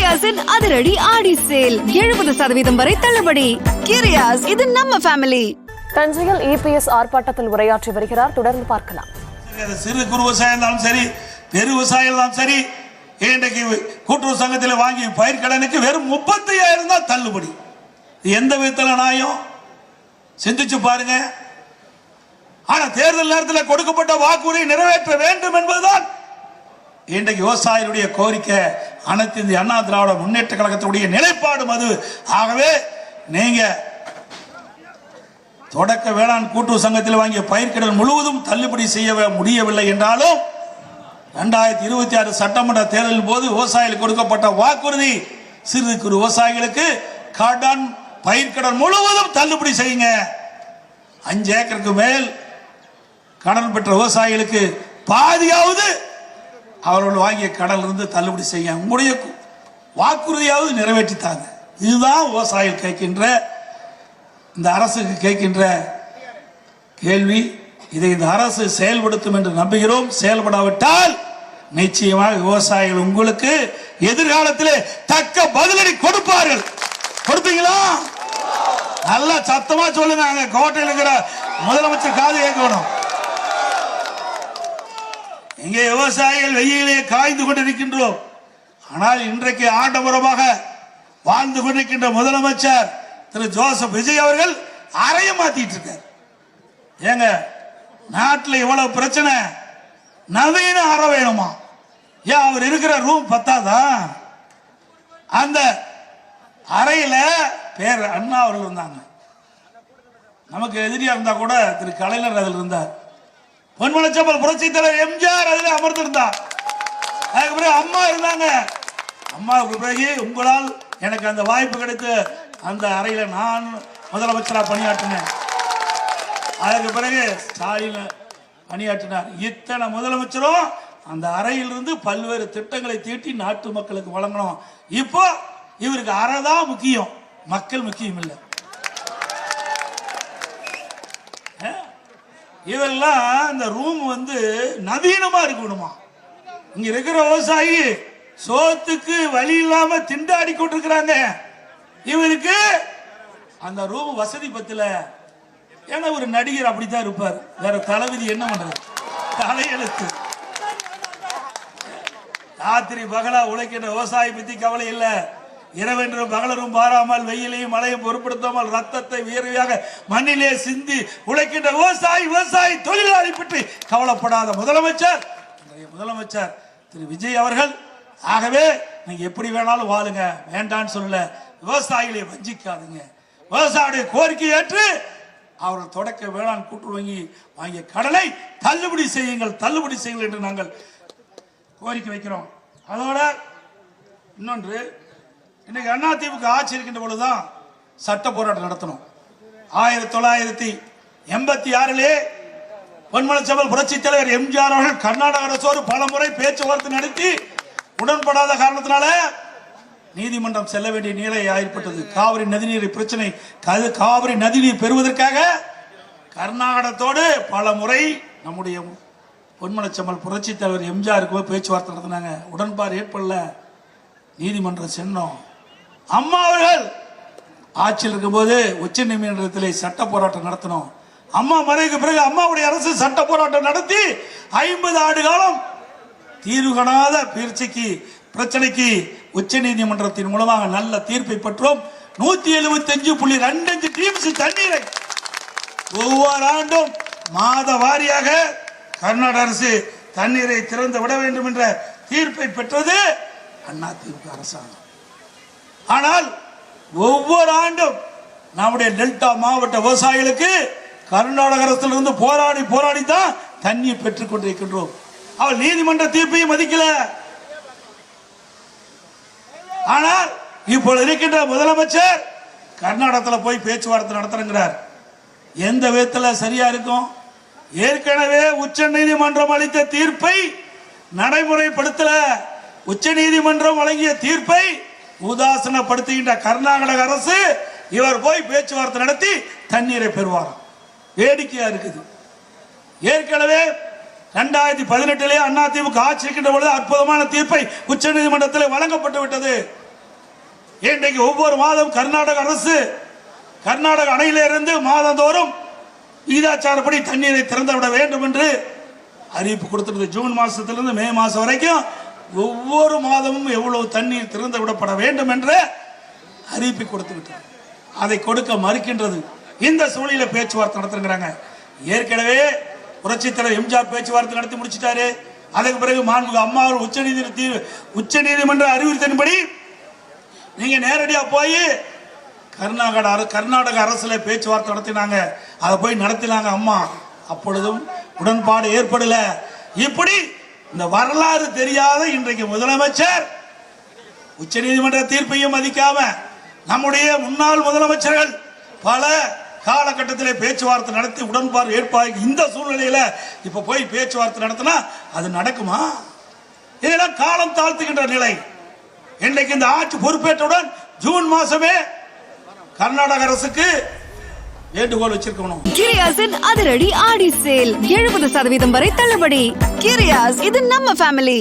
கிரியாஸின் அதிரடி ஆடி சேல் 70% வரை தள்ளுபடி. கிரியாஸ், இது நம்ம ஃபேமிலி. தஞ்சையில் இபிஎஸ் ஆர்ப்பாட்டத்தில் உரையாற்றி வருகிறார். தொடர்ந்து பார்க்கலாம். சிறு குறு விவசாயம் இருந்தாலும் சரி, பெரு விவசாயம் இருந்தாலும் சரி, இன்றைக்கு கூட்டுறவு சங்கத்தில் வாங்கி பயிர் கடனுக்கு வெறும் 35,000 தான் தள்ளுபடி. எந்த விதத்தில் நியாயம்? சிந்திச்சு பாருங்க. ஆனா தேர்தல் நேரத்தில் கொடுக்கப்பட்ட வாக்குறுதியை நிறைவேற்ற வேண்டும் என்பதுதான் இன்றைக்கு விவசாயிகளுடைய கோரிக்கை. அனைத்து இந்திய அண்ணா திராவிட முன்னேற்ற கழகத்தினுடைய நிலைப்பாடு அது. ஆகவே நீங்க தொடக்க வேளாண் கூட்டுறவு சங்கத்தில் வாங்கிய பயிர்க்கடன் முழுவதும் தள்ளுபடி செய்ய முடியவில்லை என்றாலும் 2026 சட்டமன்ற தேர்தலின் போது விவசாயிகளுக்கு கொடுக்கப்பட்ட வாக்குறுதி சிறு குறு விவசாயிகளுக்கு கடன் பயிர்க்கடன் முழுவதும் தள்ளுபடி செய்யுங்க. 5 ஏக்கருக்கு மேல் கடன் பெற்ற விவசாயிகளுக்கு பாதியாவது அவர்கள் வாங்கிய கடனில் இருந்து தள்ளுபடி செய்ய உங்களுடைய வாக்குறுதியாவது நிறைவேற்றித்தாங்க. இதுதான் விவசாயிகள் கேட்கின்ற, இந்த அரசுக்கு கேட்கின்ற கேள்வி. இதை இந்த அரசு செயல்படுத்தும் என்று நம்புகிறோம். செயல்படாவிட்டால் நிச்சயமாக விவசாயிகள் உங்களுக்கு எதிர்காலத்திலே தக்க பதிலடி கொடுப்பார்கள். கொடுப்பீங்களா? நல்லா சத்தமா சொல்லுங்க. கோட்டையில் இருக்கிற முதலமைச்சர் காது கேட்கணும். இங்கே விவசாயிகள் வெயிலே காய்ந்து கொண்டிருக்கின்றோம். ஆனால் இன்றைக்கு ஆடம்பரமாக வாழ்ந்து கொண்டிருக்கின்ற முதலமைச்சர் திரு ஜோசப் விஜய் அவர்கள் அறைய மாத்திட்டு இருக்கார். ஏங்க, நாட்டில் இவ்வளவு பிரச்சனை, நவீன அறை வேணுமா? ஏன் அவர் இருக்கிற ரூம் பத்தாதா? அந்த அறையில பேர் அண்ணா அவர்கள் இருந்தாங்க. நமக்கு எதிரியா இருந்தா கூட திரு கலைஞர் அதில் இருந்தார். பொன்மனச்சம்பல் புரட்சி தலைவர் எம்ஜிஆர் அதில் அமர்ந்திருந்தார். அதுக்கு பிறகு அம்மா இருந்தாங்க. அம்மாவுக்கு பிறகு உங்களால் எனக்கு அந்த வாய்ப்பு கிடைத்து அந்த அறையில நான் முதலமைச்சராக பணியாற்றினேன். அதற்கு பிறகு ஸ்டாலின் பணியாற்றினார். இத்தனை முதலமைச்சரும் அந்த அறையிலிருந்து பல்வேறு திட்டங்களை தீட்டி நாட்டு மக்களுக்கு வழங்கணும். இப்போ இவருக்கு அறை தான் முக்கியம், மக்கள் முக்கியம் இல்லை. இவெல்லாம் இந்த ரூம் நவீனமா இருக்கணுமா? இங்க இருக்கிற விவசாயி சோத்துக்கு வழி இல்லாம திண்டாடி கொண்டிருக்கிறாங்க. இவருக்கு அந்த ரூம் வசதி பத்தில. ஏன்னா ஒரு நடிகர் அப்படித்தான் இருப்பார். வேற தளபதி என்ன பண்றது? தலையெழுத்து. ராத்திரி பகலா உழைக்கின்ற விவசாயி பத்தி கவலை இல்லை. இரவென்றும் பகலரும் பாராமல் வெயிலையும் மழையும் பொருட்படுத்தாமல் ரத்தத்தை வியர்வையாக மண்ணிலே சிந்தி உழைக்கின்ற விவசாயி தொழிலாளி பற்றி கவலைப்படாத முதலமைச்சர் திரு விஜய் அவர்கள். ஆகவே நீங்க எப்படி வேணாலும் வாழுங்க, வேண்டான்னு சொல்லல. விவசாயிகளை வஞ்சிக்காதீங்க. விவசாயியுடைய கோரிக்கை ஏற்று அவர்கள் தொடக்க வேளாண் கூட்டுறவு வாங்கிய கடனை தள்ளுபடி செய்யுங்கள் என்று நாங்கள் கோரிக்கை வைக்கிறோம். அதோட இன்னொன்று, இன்னைக்கு அதிமுக ஆட்சி இருக்கின்ற பொழுதுதான் சட்ட போராட்டம் நடத்தணும். 1986 பொன்மனச்சம்பல் புரட்சி தலைவர் எம்ஜிஆர் அவர்கள் கர்நாடக அரசோடு பல முறை பேச்சுவார்த்தை நடத்தி உடன்படாத காரணத்தினால நீதிமன்றம் செல்ல வேண்டிய நிலை ஏற்பட்டது. காவிரி நதிநீர் பிரச்சனை, காவிரி நதிநீர் பெறுவதற்காக கர்நாடகத்தோடு பல முறை நம்முடைய பொன்மனச்சம்பல் புரட்சி தலைவர் எம்ஜிஆருக்கு பேச்சுவார்த்தை நடத்தினாங்க. உடன்பாடு ஏற்படல, நீதிமன்றம் சென்றோம். அம்மா அவர்கள் ஆட்சியில் இருக்கும்போது உச்ச நீதிமன்றத்தில் சட்ட போராட்டம் நடத்தணும். அம்மா மறைவுக்கு பிறகு அம்மாவுடைய அரசு சட்ட போராட்டம் நடத்தி 50 ஆண்டு காலம் தீர்வு காணாத பிரச்சனைக்கு உச்ச நீதிமன்றத்தின் மூலமாக நல்ல தீர்ப்பை பெற்றோம். 175.25 டிஎம்சி தண்ணீரை ஒவ்வொரு ஆண்டும் மாத வாரியாக கர்நாடக அரசு தண்ணீரை திறந்து விட வேண்டும் என்ற தீர்ப்பை பெற்றது அதிமுக அரசாங்கம். ஆனால் ஒவ்வொரு ஆண்டும் நம்முடைய டெல்டா மாவட்ட விவசாயிகளுக்கு கர்நாடக அரசிலிருந்து போராடி தான் தண்ணீர் பெற்றுக் கொண்டிருக்கின்றோம். அவள் நீதிமன்ற தீர்ப்பையும் மதிக்கல. ஆனால் இப்பொழுது இருக்கின்ற முதலமைச்சர் கர்நாடகத்தில் போய் பேச்சுவார்த்தை நடத்துகிறார். எந்த விதத்தில் சரியா இருக்கும்? ஏற்கனவே உச்ச நீதிமன்றம் அளித்த தீர்ப்பை நடைமுறைப்படுத்தல. உச்ச நீதிமன்றம் வழங்கிய தீர்ப்பை உதாசனப்படுத்துகின்ற கர்நாடக அரசு இவர் போய் பேச்சுவார்த்தை நடத்தி தண்ணீரை பெறுவார். வேடிக்கையா இருக்குது. ஏற்கனவே 2018 அதிமுக ஆட்சி இருக்கின்ற பொழுது அற்புதமான தீர்ப்பை உச்ச நீதிமன்றத்தில் வழங்கப்பட்டு விட்டது. இன்றைக்கு ஒவ்வொரு மாதம் கர்நாடக அரசு கர்நாடக அணையிலிருந்து மாதந்தோறும் விகிதாச்சாரப்படி தண்ணீரை திறந்து விட வேண்டும் என்று அறிவிப்பு கொடுத்திருந்தது. ஜூன் மாசத்திலிருந்து மே மாசம் வரைக்கும் ஒவ்வொரு மாதமும் எவ்வளவு தண்ணீர் திறந்து விடப்பட வேண்டும் என்று அறிவிப்பு கொடுத்து விட்டார். அதை கொடுக்க மறுக்கின்றது. இந்த சூழலில பேச்சுவார்த்தை நடத்துறாங்க. ஏற்கனவே புரட்சித் தலைவர் எம்ஜிஆர் பேச்சுவார்த்தை நடத்தி முடிச்சிட்டாரு. அதுக்கு பிறகு மாண்புமிகு அம்மா உச்சநீதிமன்ற அறிவுறுத்தின்படி நீங்க நேரடியா போய் கர்நாடக அரசுல பேச்சுவார்த்தை நடத்தினாங்க. அதை போய் நடத்தினாங்க அம்மா. அப்பொழுதும் உடன்பாடு ஏற்படல. இப்படி இந்த வரலாறு தெரியாத இன்றைக்கு முதலமைச்சர் உச்சநீதிமன்ற தீர்ப்பையும் மதிக்காம நம்முடைய முன்னாள் முதலமைச்சர்கள் பல காலகட்டத்தில் பேச்சுவார்த்தை நடத்தி உடன்பாடு ஏற்பாடு இந்த சூழ்நிலையில இப்ப போய் பேச்சுவார்த்தை நடத்தினா அது நடக்குமா? இதெல்லாம் காலம் தாழ்த்துகின்ற நிலை. இன்றைக்கு இந்த ஆட்சி பொறுப்பேற்றவுடன் ஜூன் மாசமே கர்நாடக அரசுக்கு வேண்டுகோள் வச்சிருக்கணும். கிரியாஸின் அதிரடி ஆடி சேல் 70% வரை தள்ளுபடி. கிரியாஸ், இது நம்ம ஃபேமிலி.